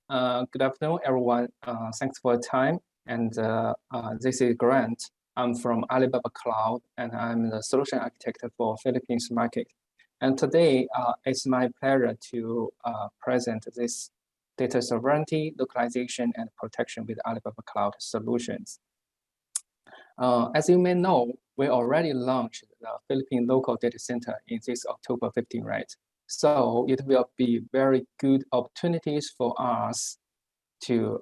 Good afternoon, everyone. Thanks for your time. And this is Grant. I'm from Alibaba Cloud, and I'm the solution architect for Philippines market. And today, it's my pleasure to present this data sovereignty, localization, and protection with Alibaba Cloud solutions. As you may know, we already launched the Philippine local data center in this October 15, right? So it will be very good opportunities for us to,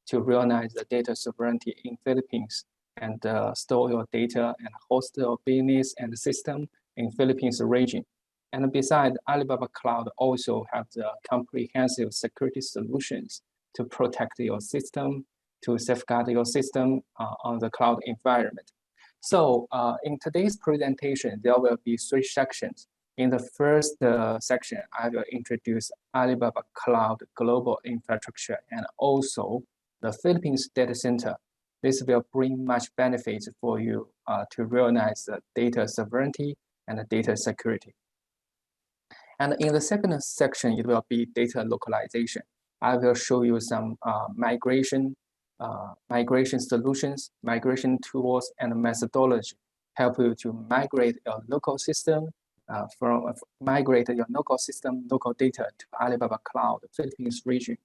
to realize the data sovereignty in Philippines and store your data and host your business and system in Philippines region. And besides, Alibaba Cloud also have the comprehensive security solutions to protect your system, to safeguard your system on the cloud environment. So in today's presentation, there will be 3 sections. In the first section, I will introduce Alibaba Cloud Global Infrastructure and also the Philippines data center. This will bring much benefits for you to realize the data sovereignty and the data security. And in the second section, it will be data localization. I will show you some migration solutions, migration tools, and methodology help you to migrate your local system local data to Alibaba Cloud Philippines region.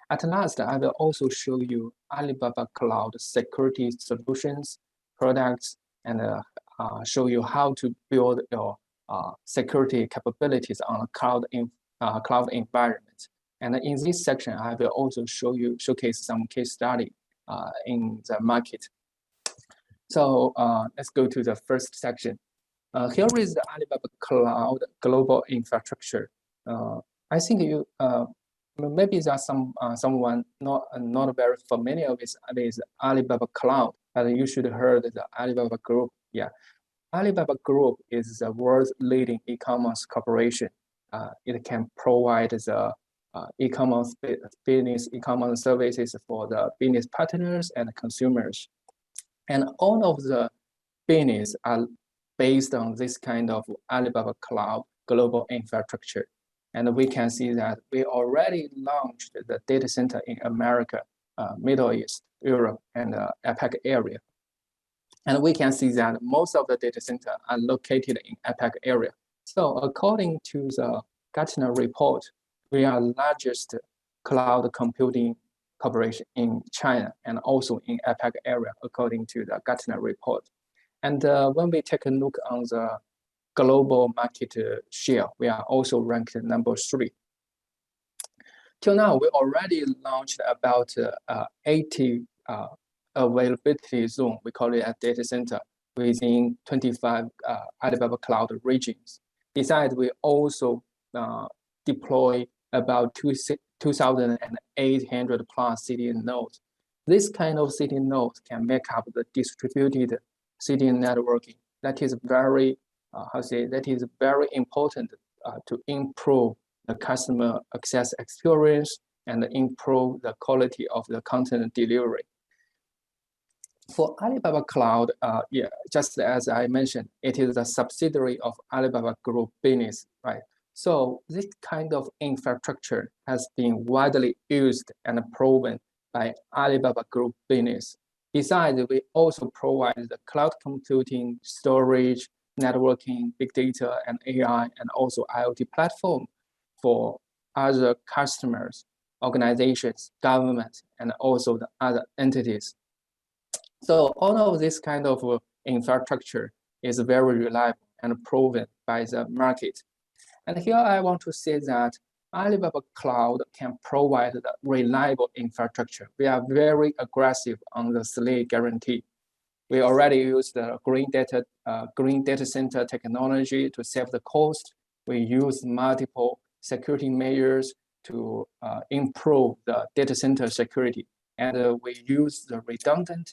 At last, I will also show you Alibaba Cloud security solutions, products, and show you how to build your security capabilities on a cloud environment. And in this section, I will also showcase some case study in the market. So let's go to the first section. Here is the Alibaba Cloud Global Infrastructure. I think you maybe there's someone not very familiar with Alibaba Cloud, but you should have heard the Alibaba Group. Yeah, Alibaba Group is the world's leading e-commerce corporation. It can provide the e-commerce services for the business partners and consumers. And all of the business are based on this kind of Alibaba Cloud global infrastructure. And we can see that we already launched the data center in America, Middle East, Europe, and APAC area. And we can see that most of the data centers are located in APAC area. So according to the Gartner report, we are the largest cloud computing corporation in China and also in APAC area, according to the Gartner report. And when we take a look on the global market share, we are also ranked number 3. Till now, we already launched about 80 availability zone. We call it a data center within 25 Alibaba Cloud regions. Besides, we also deploy about 2,800 plus CDN nodes. This kind of CDN nodes can make up the distributed CDN networking. That is very, very important to improve the customer access experience and improve the quality of the content delivery. For Alibaba Cloud, just as I mentioned, it is a subsidiary of Alibaba Group business, right? So this kind of infrastructure has been widely used and proven by Alibaba Group business. Besides, we also provide the cloud computing, storage, networking, big data, and AI, and also IoT platform for other customers, organizations, governments, and also the other entities. So all of this kind of infrastructure is very reliable and proven by the market. And here I want to say that Alibaba Cloud can provide the reliable infrastructure. We are very aggressive on the SLA guarantee. We already use the green data center technology to save the cost. We use multiple security measures to improve the data center security. And we use the redundant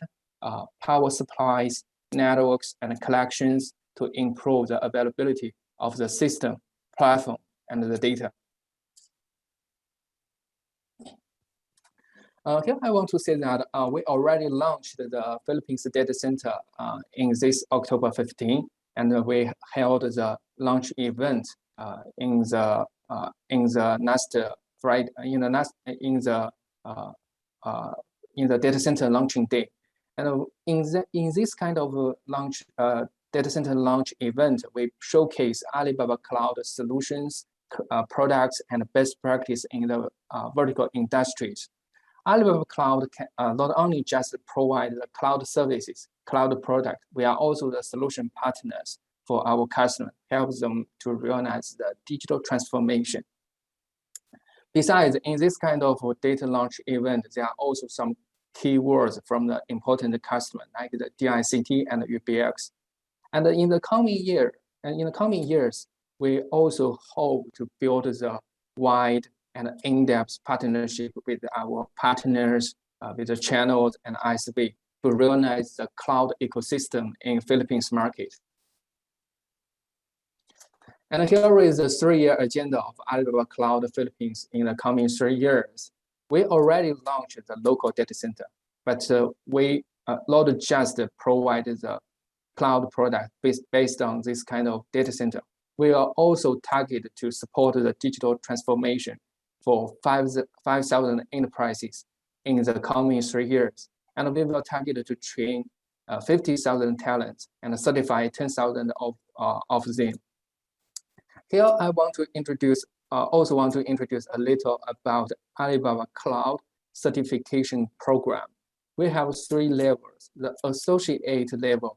power supplies, networks, and collections to improve the availability of the system, platform, and the data. Here I want to say that we already launched the Philippines data center in this October 15, and we held the launch event in the in the last Friday, in the data center launching day. And in this kind of data center launch event, we showcase Alibaba Cloud solutions, products, and best practice in the vertical industries. Alibaba Cloud can not only just provide the cloud services, cloud product, we are also the solution partners for our customers, help them to realize the digital transformation. Besides, in this kind of data launch event, there are also some keywords from the important customer, like the DICT and UBX. And in the coming years, we also hope to build the wide and in-depth partnership with our partners, with the channels and ISV to realize the cloud ecosystem in Philippines market. And here is the 3-year agenda of Alibaba Cloud Philippines in the coming 3 years. We already launched the local data center, but we not just provide the cloud product based on this kind of data center. We are also targeted to support the digital transformation for 5,000 enterprises in the coming 3 years. And we will target to train 50,000 talents and certify 10,000 of them. Here, I also want to introduce a little about Alibaba Cloud Certification Program. We have 3 levels. The associate level,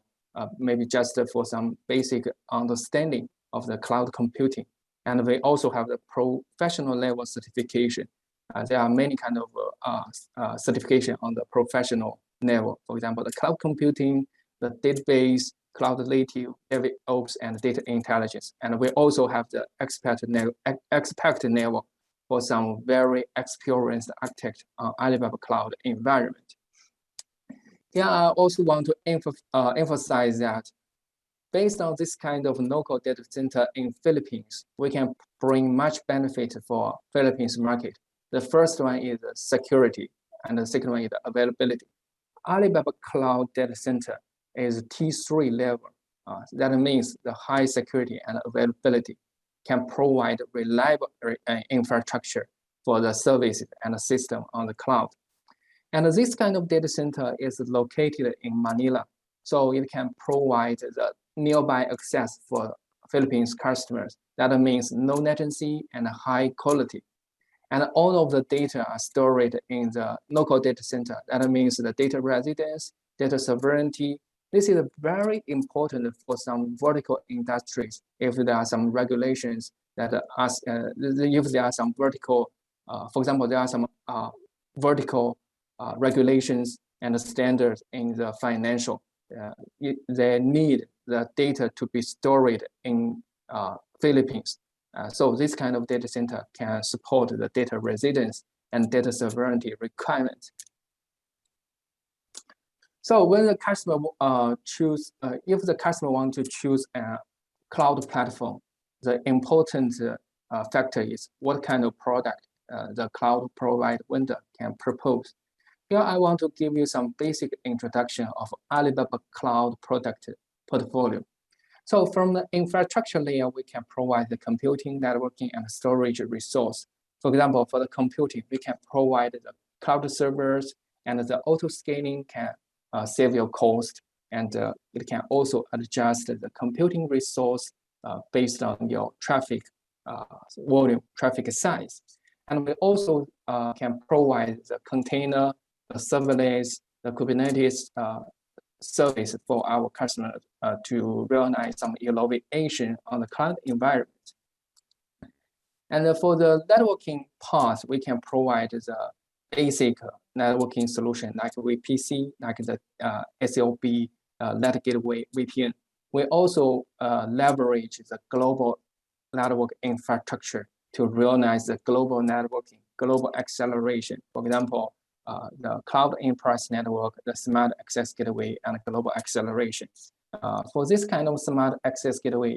maybe just for some basic understanding of the cloud computing. And we also have the professional level certification. There are many kind of certification on the professional level. For example, the cloud computing, the database, cloud native, DevOps, and data intelligence. And we also have the expert level for some very experienced architect on Alibaba Cloud environment. Here, I also want to emphasize that based on this kind of local data center in Philippines, we can bring much benefit for Philippines market. The first one is security, and the second one is availability. Alibaba Cloud Data Center is T3 level. That means the high security and availability can provide reliable infrastructure for the services and the system on the cloud. And this kind of data center is located in Manila, so it can provide the nearby access for Philippines customers. That means no latency and high quality. And all of the data are stored in the local data center. That means the data residence, data sovereignty. This is very important for some vertical industries. If there are some regulations that if there are some vertical, for example, there are some vertical regulations and standards in the financial. They need the data to be stored in Philippines. So this kind of data center can support the data residence and data sovereignty requirements. So when the customer if the customer wants to choose a cloud platform, the important factor is what kind of product the cloud provider vendor can propose. Here I want to give you some basic introduction of Alibaba Cloud product portfolio. So from the infrastructure layer, we can provide the computing, networking, and storage resource. For example, for the computing, we can provide the cloud servers, and the auto scaling can save your cost, and it can also adjust the computing resource based on your traffic volume, traffic size. And we also can provide the container, the serverless, the Kubernetes service for our customers to realize some innovation on the cloud environment. And for the networking part, we can provide the basic networking solution like VPC, like the SLB, Net Gateway VPN. We also leverage the global network infrastructure to realize the global networking, global acceleration. For example, the cloud enterprise network, the smart access gateway, and global acceleration. For this kind of smart access gateway,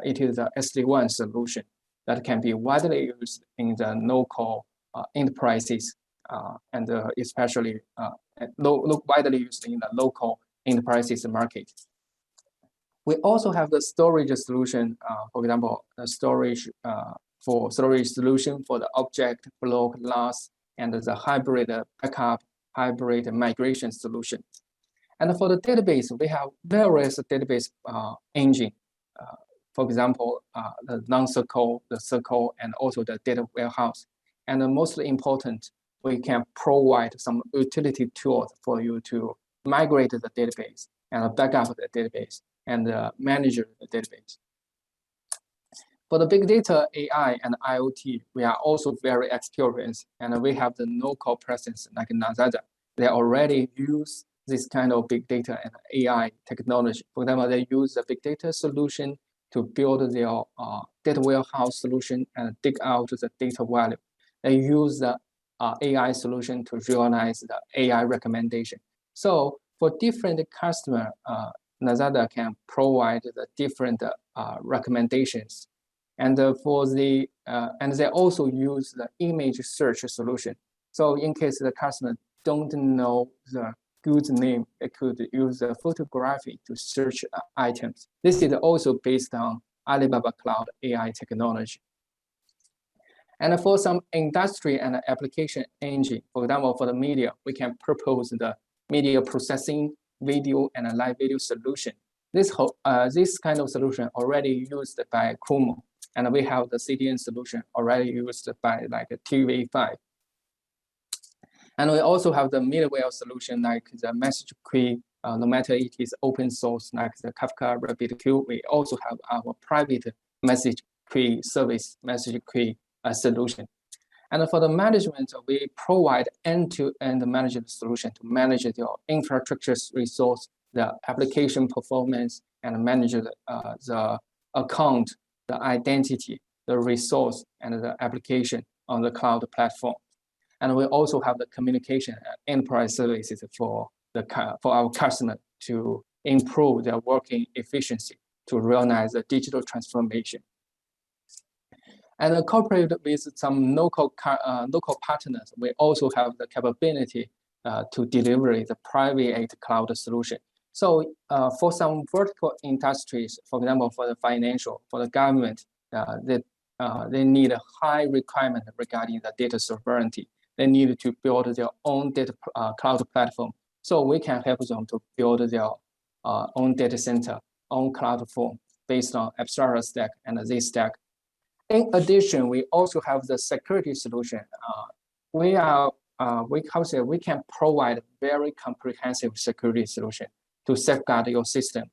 it is a SD-WAN solution that can be widely used in the local enterprises and especially widely used in the local enterprises market. We also have the storage solution, for example, the storage for storage solution for the object, block, loss, and the hybrid backup, hybrid migration solution. And for the database, we have various database engine. For example, the non-circle, the circle, and also the data warehouse. And the most important, we can provide some utility tools for you to migrate the database and back up the database and manage the database. For the big data, AI, and IoT, we are also very experienced, and we have the local presence like Nazada. They already use this kind of big data and AI technology. For example, they use the big data solution to build their data warehouse solution and dig out the data value. They use the AI solution to realize the AI recommendation. So for different customer, Nazada can provide the different recommendations. And for the and they also use the image search solution. So in case the customer don't know the goods name, they could use the photography to search items. This is also based on Alibaba Cloud AI technology. And for some industry and application engine, for example, for the media, we can propose the media processing, video, and a live video solution. This kind of solution already used by Kumo. And we have the CDN solution already used by like TV5. And we also have the middleware solution like the message queue, no matter it is open source like the Kafka RabbitQ, we also have our private message queue service, message queue solution. And for the management, we provide end-to-end management solution to manage your infrastructure resource, the application performance, and manage the account, the identity, the resource, and the application on the cloud platform. And we also have the communication and enterprise services for our customer to improve their working efficiency to realize the digital transformation. And cooperated with some local partners, we also have the capability to deliver the private cloud solution. So for some vertical industries, for example, for the financial, for the government, they need a high requirement regarding the data sovereignty. They need to build their own data cloud platform. So we can help them to build their own data center, own cloud form based on HBR stack and Z stack. In addition, we also have the security solution. We can provide very comprehensive security solution to safeguard your system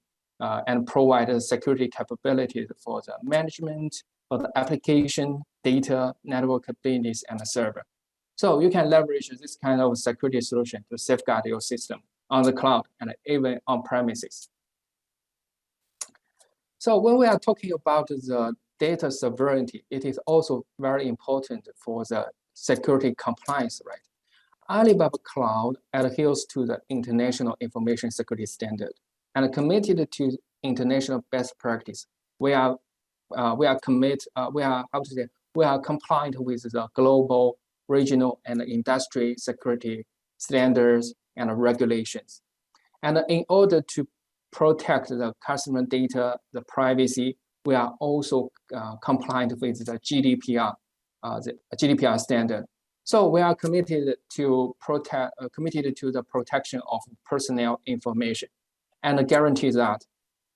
and provide the security capabilities for the management, for the application, data, network business, and the server. So you can leverage this kind of security solution to safeguard your system on the cloud and even on premises. So when we are talking about the data sovereignty, it is also very important for the security compliance, right? Alibaba Cloud adheres to the International Information Security Standard and committed to international best practice. We are compliant with the global, regional, and industry security standards and regulations. And in order to protect the customer data, the privacy, we are also compliant with the GDPR standard. So we are committed to the protection of personnel information and guarantee that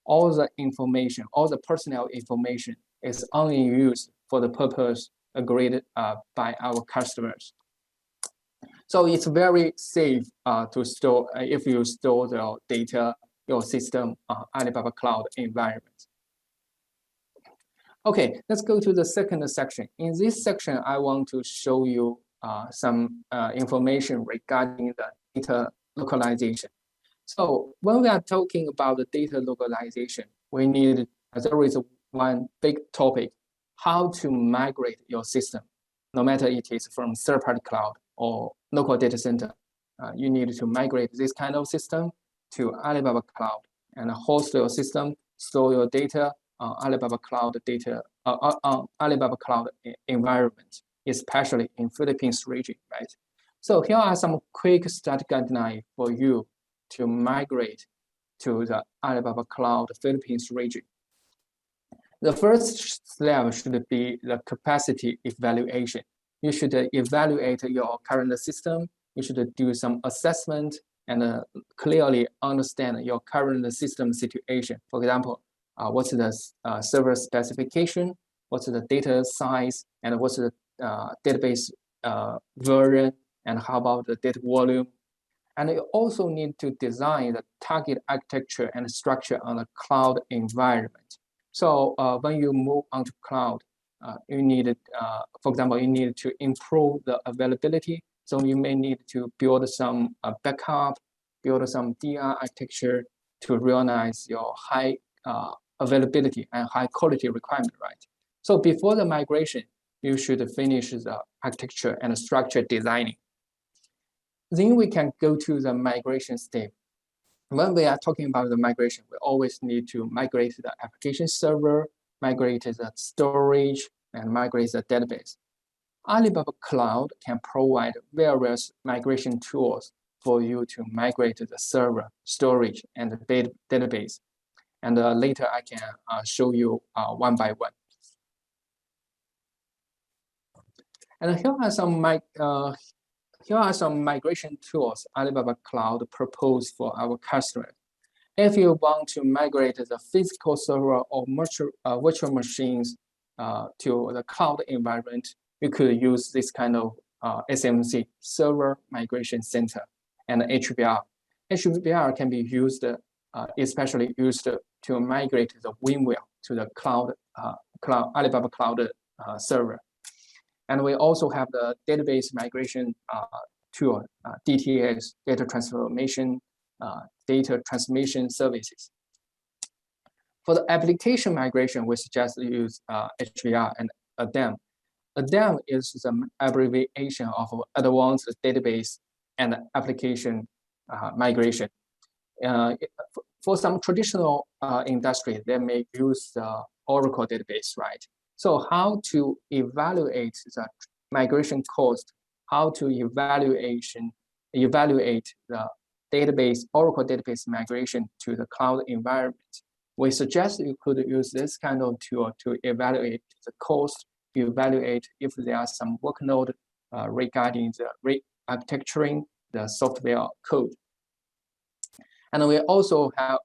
all the information, all the personnel information is only used for the purpose agreed by our customers. So it's very safe to store if you store the data, your system, Alibaba Cloud environment. Okay, let's go to the second section. In this section, I want to show you some information regarding the data localization. So when we are talking about the data localization, there is one big topic, how to migrate your system, no matter it is from third-party cloud or local data center. You need to migrate this kind of system to Alibaba Cloud and host your system, store your data on Alibaba Cloud Alibaba Cloud environment, especially in Philippines region, right? So here are some quick start guidelines for you to migrate to the Alibaba Cloud Philippines region. The first step should be the capacity evaluation. You should evaluate your current system. You should do some assessment and clearly understand your current system situation. For example, what's the server specification, what's the data size, and what's the database version, and how about the data volume. And you also need to design the target architecture and structure on a cloud environment. So when you move onto cloud, you need, for example, you need to improve the availability. So you may need to build some backup, build some DR architecture to realize your high availability and high quality requirement, right? So before the migration, you should finish the architecture and structure designing. Then we can go to the migration step. When we are talking about the migration, we always need to migrate the application server, migrate the storage, and migrate the database. Alibaba Cloud can provide various migration tools for you to migrate the server, storage, and the database. And later I can show you one by one. And here are some migration tools Alibaba Cloud proposed for our customers. If you want to migrate the physical server or virtual machines to the cloud environment, you could use this kind of SMC, Server Migration Center, and HBR. HBR can be used, especially used to migrate the VMware to the Alibaba Cloud server. And we also have the database migration tool, DTS, data transformation, data transmission services. For the application migration, we suggest use HBR and ADAM. ADAM is the abbreviation of Advanced Database and Application Migration. For some traditional industries, they may use the Oracle database, right? So how to evaluate the migration cost, how to evaluate the database, Oracle database migration to the cloud environment. We suggest you could use this kind of tool to evaluate the cost, evaluate if there are some workload regarding the re-architecturing the software code. And we also have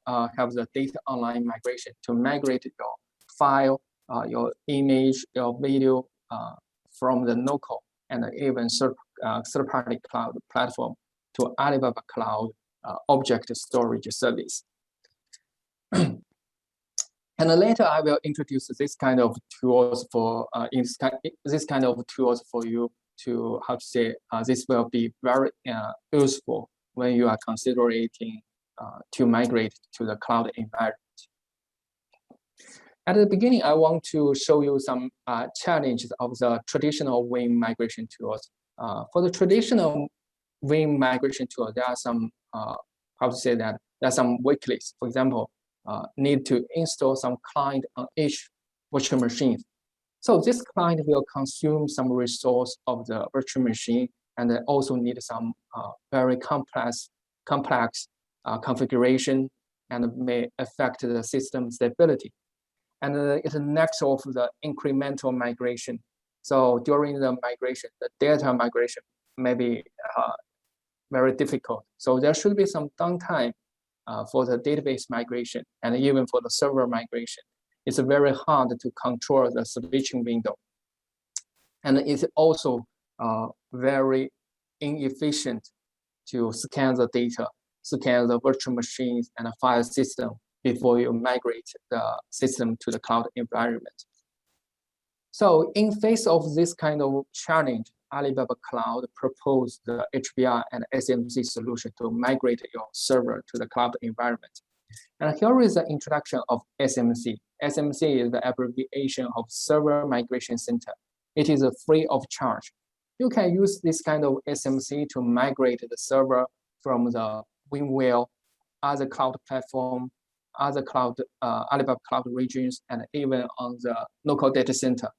the data online migration to migrate your file, your image, your video from the local and even third-party cloud platform to Alibaba Cloud object storage service. And later I will introduce this kind of tools for you to how to say this will be very useful when you are considering to migrate to the cloud environment. At the beginning, I want to show you some challenges of the traditional Vim migration tools. For the traditional Vim migration tool, there are some how to say that there are some weaknesses. For example, need to install some client on each virtual machine. So this client will consume some resource of the virtual machine and also need some very complex configuration and may affect the system stability. And it lacks of the incremental migration. So during the migration, the data migration may be very difficult. So there should be some downtime for the database migration and even for the server migration. It's very hard to control the switching window. And it's also very inefficient to scan the data, scan the virtual machines and file system before you migrate the system to the cloud environment. So in face of this kind of challenge, Alibaba Cloud proposed the HBR and SMC solution to migrate your server to the cloud environment. And here is the introduction of SMC. SMC is the abbreviation of Server Migration Center. It is free of charge. You can use this kind of SMC to migrate the server from the VMware, other cloud platform, other cloud, Alibaba Cloud regions, and even on the local data center.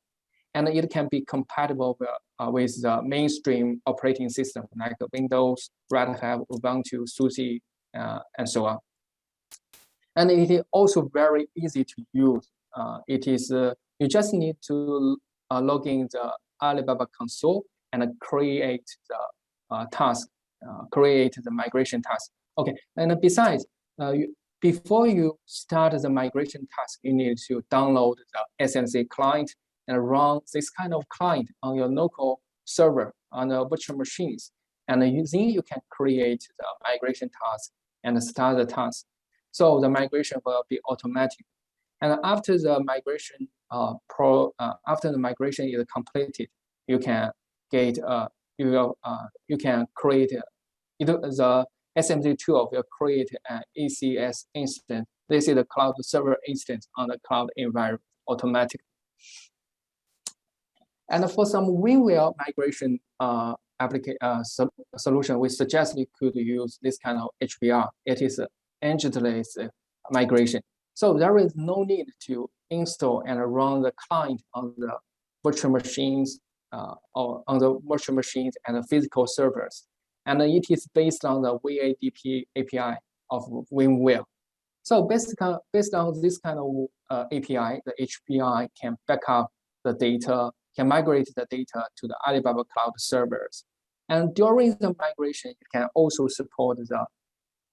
And it can be compatible with the mainstream operating system like Windows, Red Hat, Ubuntu, SUSE, and so on. And it is also very easy to use you just need to log in the Alibaba console and create the task, create the migration task. Okay, and besides, before you start the migration task, you need to download the SNC client and run this kind of client on your local server on the virtual machines. And then you can create the migration task and start the task. So the migration will be automatic. And after the migration after the migration is completed, you can get you can create the SMC tool will create an ECS instance. This is the cloud server instance on the cloud environment automatically. And for some WinWare migration solution, we suggest you could use this kind of HBR. It is an engineless migration. So there is no need to install and run the client on the virtual machines or on the virtual machines and the physical servers. And it is based on the VADP API of WinWare. So based on this kind of API, the HBI can back up the data, can migrate the data to the Alibaba cloud servers. And during the migration, it can also support the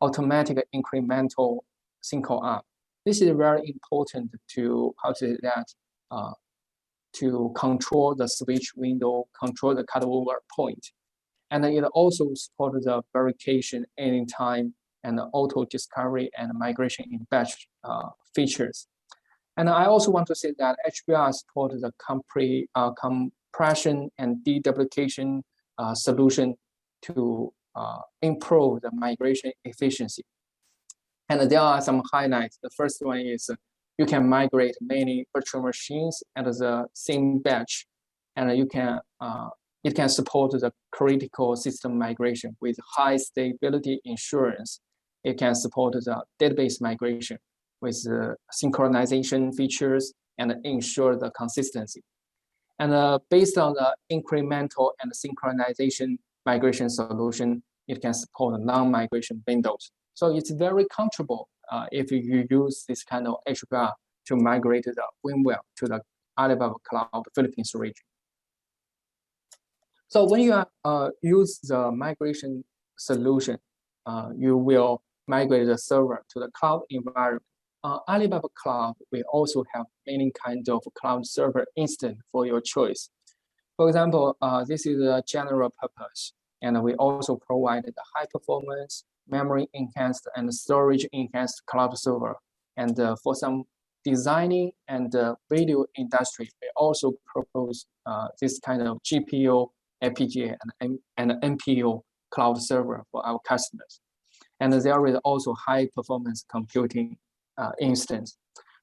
automatic incremental sync up. This is very important to to control the switch window, control the cutover point. And it also supports the verification anytime and auto discovery and migration in batch features. And I also want to say that HBR supports the compression and deduplication solution to improve the migration efficiency. And there are some highlights. The first one is you can migrate many virtual machines at the same batch, and it can support the critical system migration with high stability insurance. It can support the database migration with synchronization features and ensure the consistency. And based on the incremental and synchronization migration solution, it can support non-migration windows. So it's very comfortable if you use this kind of HBR to migrate the WinWare to the Alibaba Cloud Philippines region. So when you use the migration solution, you will migrate the server to the cloud environment. Alibaba Cloud will also have many kinds of cloud server instance for your choice. For example, this is a general purpose, and we also provide the high performance, memory enhanced, and storage enhanced cloud server. And for some designing and video industry, we also propose this kind of GPU, FPGA, and NPU cloud server for our customers. And there is also high performance computing instance.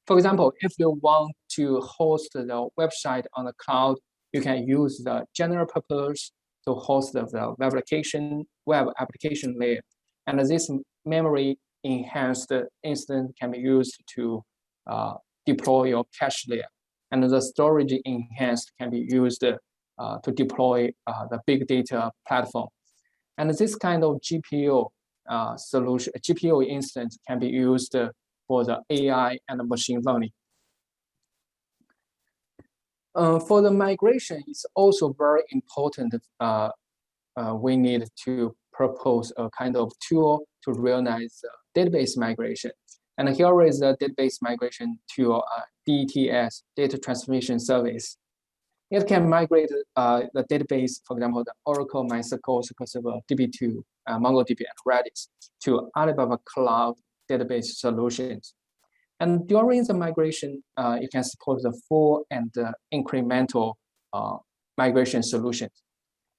For example, if you want to host the website on the cloud, you can use the general purpose to host the web application layer. And this memory enhanced instance can be used to deploy your cache layer. And the storage enhanced can be used to deploy the big data platform. And this kind of GPU solution, GPU instance can be used for the AI and machine learning. For the migration, it's also very important. We need to propose a kind of tool to realize database migration. And here is the database migration tool, DTS, Data Transformation Service. It can migrate the database, for example, the Oracle, MySQL, SQL Server, DB2, MongoDB, and Redis to Alibaba Cloud database solutions. And during the migration, it can support the full and incremental migration solutions.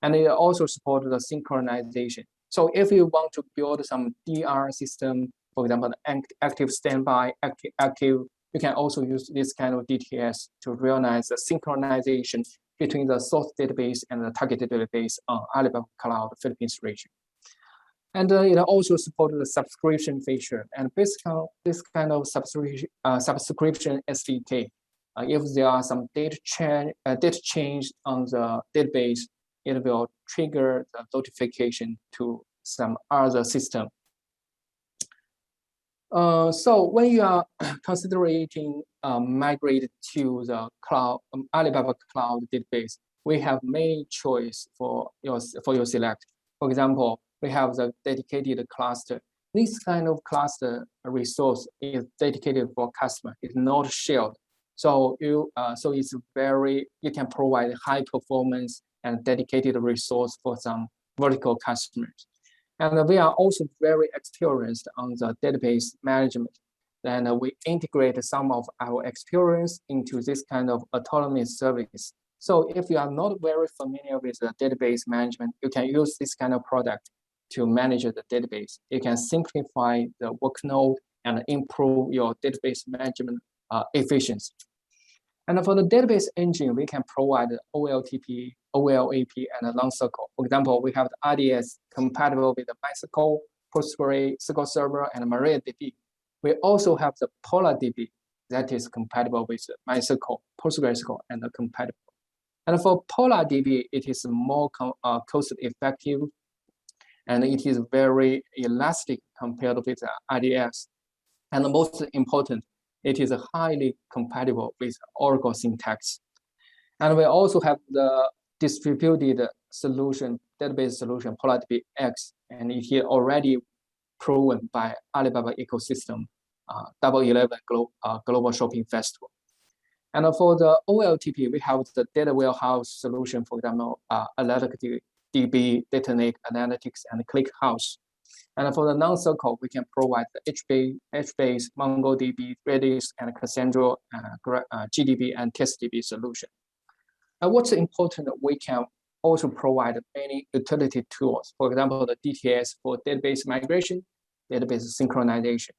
And it also supports the synchronization. So if you want to build some DR system, for example, the active standby, active, you can also use this kind of DTS to realize the synchronization between the source database and the target database on Alibaba Cloud Philippines region. And it also supports the subscription feature. And based on this kind of subscription SDK, if there are some data change on the database, it will trigger the notification to some other system. So when you are considering migrate to the cloud, Alibaba cloud database, we have many choice for your select. For example, we have the dedicated cluster. This kind of cluster resource is dedicated for customer. It's not shared. So it's you can provide high performance and dedicated resource for some vertical customers. And we are also very experienced on the database management. Then we integrate some of our experience into this kind of autonomous service. So if you are not very familiar with the database management, you can use this kind of product to manage the database. You can simplify the workload and improve your database management efficiency. And for the database engine, we can provide OLTP, OLAP, and a long circle. For example, we have the RDS compatible with the MySQL, Postgre, SQL Server, and MariaDB. We also have the PolarDB that is compatible with MySQL, PostgreSQL, and compatible. And for PolarDB, it is more cost-effective, and it is very elastic compared with RDS. And the most important, it is highly compatible with Oracle syntax. And we also have the distributed solution, database solution, PolarDB X, and it is already proven by Alibaba ecosystem, Double 11 Global Shopping Festival. And for the OLTP, we have the data warehouse solution, for example, AnalyticDB, Data Lake Analytics, and ClickHouse. And for the non-circle, we can provide the HBase, MongoDB, Redis, and Cassandra, GDB, and TestDB solution. And what's important, we can also provide many utility tools. For example, the DTS for database migration, database synchronization.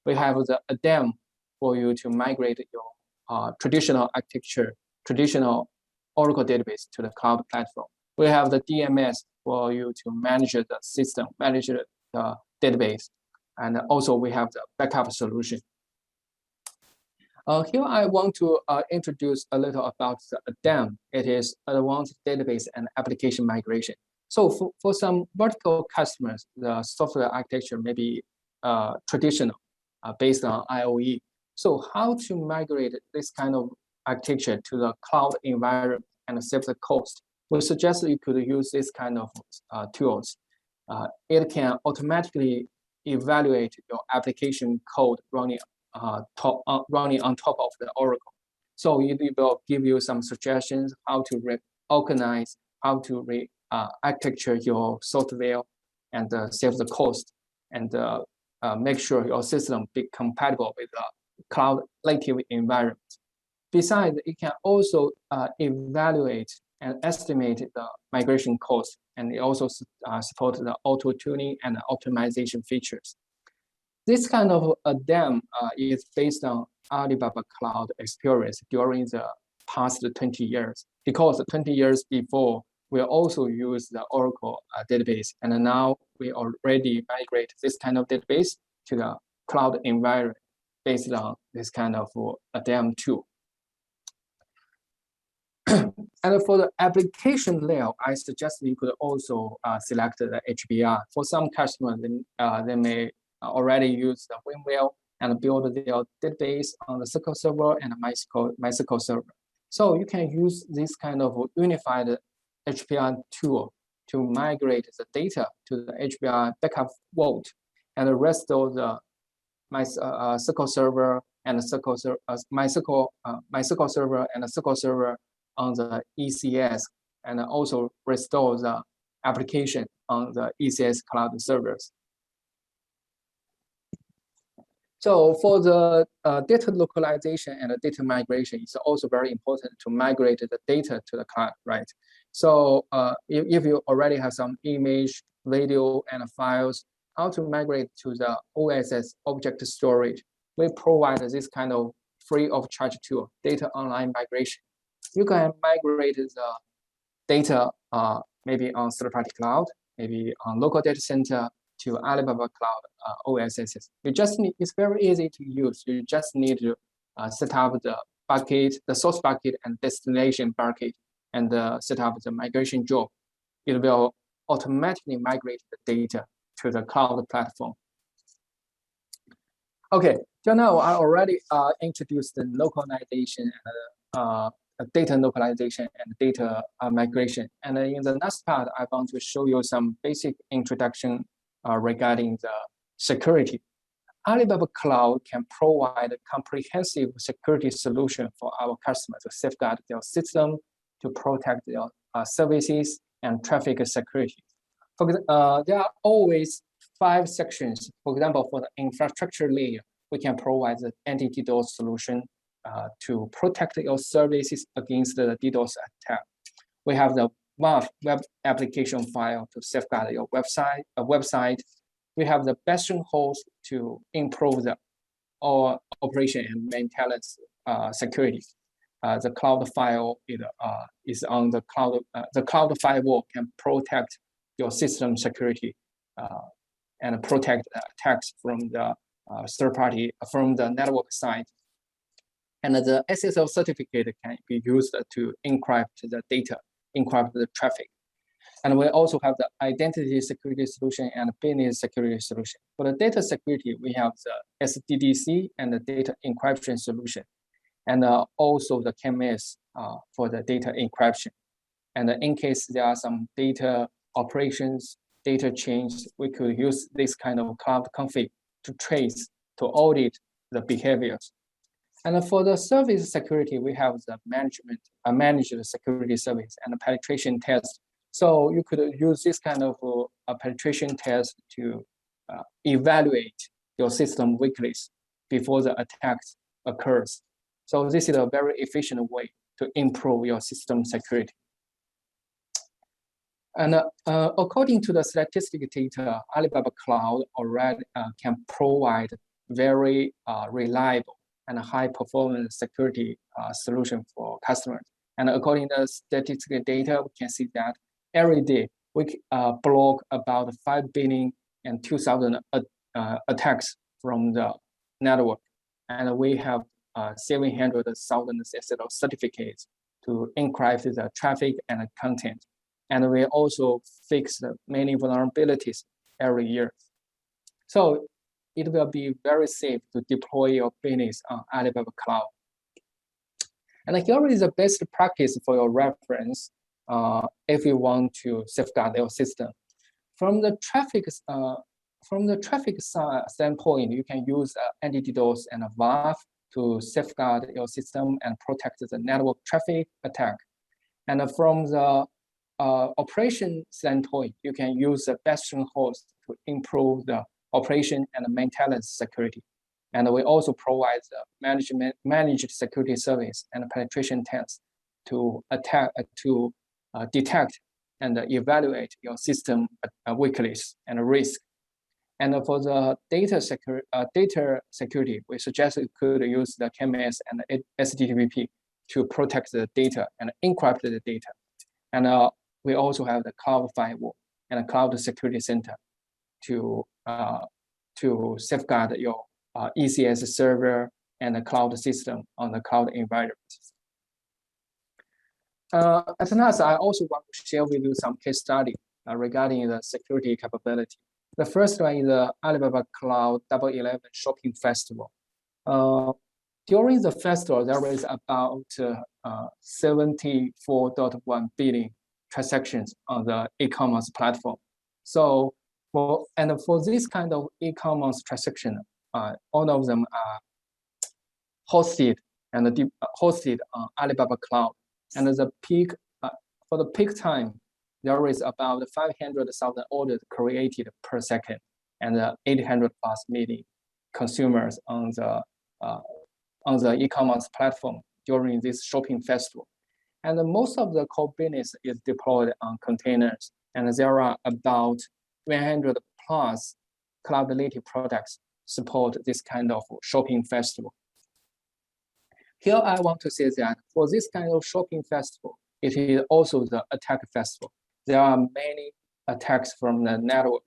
We have the ADEM for you to migrate your traditional architecture, traditional Oracle database to the cloud platform. We have the DMS for you to manage the system, manage the database, and also we have the backup solution. Here I want to introduce a little about the ADEM. It is Advanced Database and Application Migration. So for some vertical customers, the software architecture may be traditional, based on IOE. So how to migrate this kind of architecture to the cloud environment and save the cost? We suggest you could use this kind of tools. It can automatically evaluate your application code running on top of the Oracle. So it will give you some suggestions how to reorganize, how to re-architecture your software and save the cost and make sure your system be compatible with the cloud native environment. Besides, it can also evaluate and estimate the migration cost, and it also supports the auto-tuning and optimization features. This kind of ADEM is based on Alibaba Cloud experience during the past 20 years, because 20 years before, we also use the Oracle database, and now we already migrate this kind of database to the cloud environment based on this kind of ADEM tool. And for the application layer, I suggest you could also select the HBR. For some customers, they may already use the WinWell and build their database on the SQL Server and MySQL Server. So you can use this kind of unified HBR tool to migrate the data to the HBR backup vault and restore the MySQL Server and MySQL Server and SQL Server on the ECS, and also restore the application on the ECS cloud servers. So for the data localization and data migration, it's also very important to migrate the data to the cloud, right? So if you already have some image, video, and files, how to migrate to the OSS object storage, we provide this kind of free of charge tool, data online migration. You can migrate the data maybe on third-party cloud, maybe on local data center to Alibaba Cloud OSS. It's very easy to use. You just need to set up the bucket, the source bucket and destination bucket, and set up the migration job. It will automatically migrate the data to the cloud platform. Okay, so now I already introduced the localization and data localization and data migration. And in the next part, I want to show you some basic introduction regarding the security. Alibaba Cloud can provide a comprehensive security solution for our customers to safeguard their system, to protect their services and traffic security. There are always 5 sections. For example, for the infrastructure layer, we can provide the anti-DDoS solution to protect your services against the DDoS attack. We have the WAF, web application file, to safeguard your website. We have the bastion host to improve the operation and maintenance security. The cloud file is on the cloud. The cloud firewall can protect your system security and protect attacks from the third party, from the network side. And the SSL certificate can be used to encrypt the data, encrypt the traffic. And we also have the identity security solution and business security solution. For the data security, we have the SDDC and the data encryption solution, and also the KMS for the data encryption. And in case there are some data operations, data change, we could use this kind of cloud config to trace, to audit the behaviors. And for the service security, we have the managed security service and penetration test. So you could use this kind of penetration test to evaluate your system weakness before the attack occurs. So this is a very efficient way to improve your system security. And according to the statistic data, Alibaba Cloud already can provide very reliable and high performance security solution for customers. And according to the statistical data, we can see that every day we block about 5 billion and 2,000 attacks from the network. And we have 700,000 SSL certificates to encrypt the traffic and the content. And we also fix many vulnerabilities every year. So it will be very safe to deploy your business on Alibaba Cloud. And here is the best practice for your reference if you want to safeguard your system. From the traffic standpoint, you can use anti-DDoS and WAF to safeguard your system and protect the network traffic attack. And from the operation standpoint, you can use the bastion host to improve the operation and maintenance security. And we also provide the managed security service and penetration tests to detect and evaluate your system weakness and risk. And for the data security, we suggest you could use the KMS and SDTP to protect the data and encrypt the data. And we also have the cloud firewall and a cloud security center to safeguard your ECS server and the cloud system on the cloud environment. At last, I also want to share with you some case study regarding the security capability. The first one is the Alibaba Cloud Double 11 Shopping Festival. During the festival, there is about 74.1 billion transactions on the e-commerce platform. So for this kind of e-commerce transaction, all of them are hosted on Alibaba Cloud. And the peak for the peak time, there is about 500,000 orders created per second, and 800+ million consumers on the e-commerce platform during this shopping festival. And most of the core business is deployed on containers, and there are about 100+ cloud-native products support this kind of shopping festival. Here I want to say that for this kind of shopping festival, it is also the attack festival. There are many attacks from the network,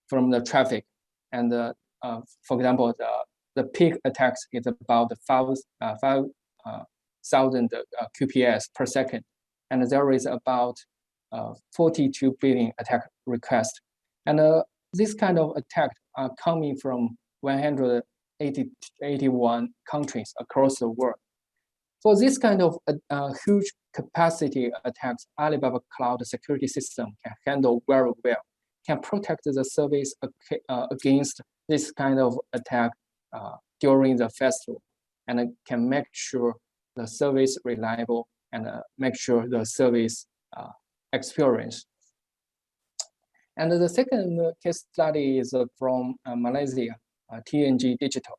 from the traffic, and for example, the peak attacks is about 5,000 QPS per second, and there is about 42 billion attack requests. And this kind of attack are coming from 100 81 countries across the world. For this kind of huge capacity attacks, Alibaba Cloud security system can handle very well, can protect the service against this kind of attack during the festival, and can make sure the service reliable and make sure the service experience. And the second case study is from Malaysia, TNG Digital.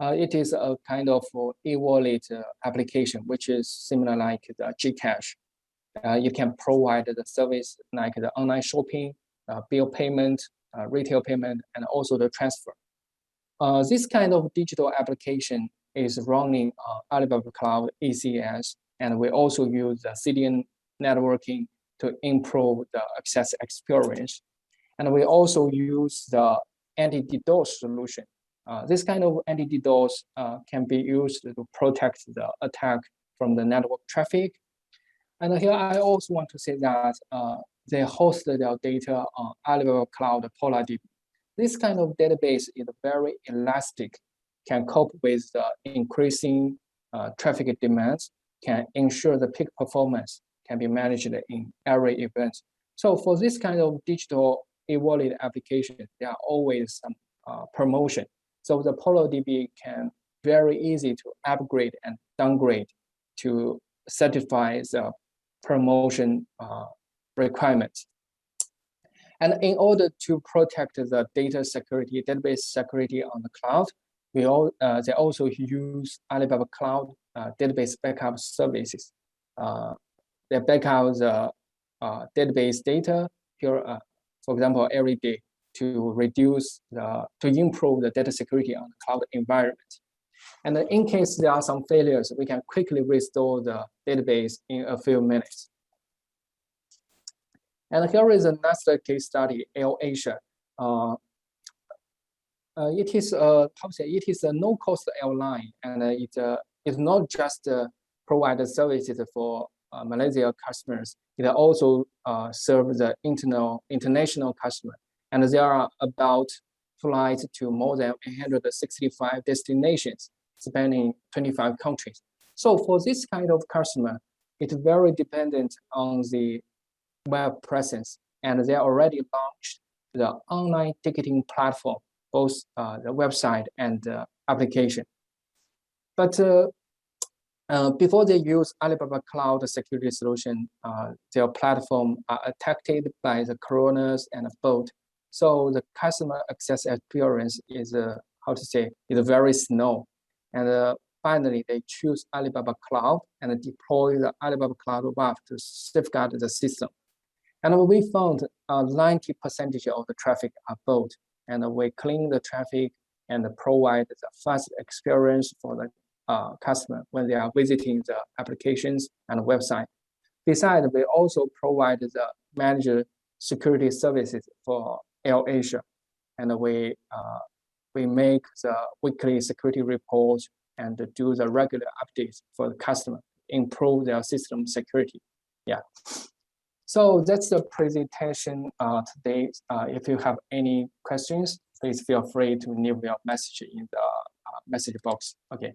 It is a kind of e-wallet application, which is similar like the Gcash. You can provide the service like the online shopping, bill payment, retail payment, and also the transfer. This kind of digital application is running Alibaba Cloud ECS, and we also use the CDN networking to improve the access experience. And we also use the anti-DDoS solution. This kind of anti-DDoS can be used to protect the attack from the network traffic. And here I also want to say that they hosted their data on Alibaba Cloud PolarDB. This kind of database is very elastic, can cope with the increasing traffic demands, can ensure the peak performance can be managed in every event. So for this kind of digital e-wallet application, there are always some promotion. So the PolarDB can very easy to upgrade and downgrade to satisfy the promotion requirements. And in order to protect the data security, database security on the cloud, they also use Alibaba Cloud database backup services. They back out the database data here, for example, every day to improve the data security on the cloud environment. And in case there are some failures, we can quickly restore the database in a few minutes. And here is another case study, AirAsia. It is a no-cost airline, and it's not just provide services for Malaysia customers. It also serves the international customer, and there are about flights to more than 165 destinations, spanning 25 countries. So for this kind of customer, it's very dependent on the web presence, and they already launched the online ticketing platform, both the website and the application. But before they use Alibaba Cloud security solution, their platform are attacked by the coronas and boat. So the customer access experience is very slow. And finally, they choose Alibaba Cloud and deploy the Alibaba Cloud WAF to safeguard the system. And we found 90% of the traffic are bot, and we clean the traffic and provide the fast experience for the customer when they are visiting the applications and website. Besides, we also provide the managed security services for AirAsia, and we make the weekly security reports and do the regular updates for the customer, improve their system security. Yeah. So that's the presentation today. If you have any questions, please feel free to leave your message in the message box. Okay.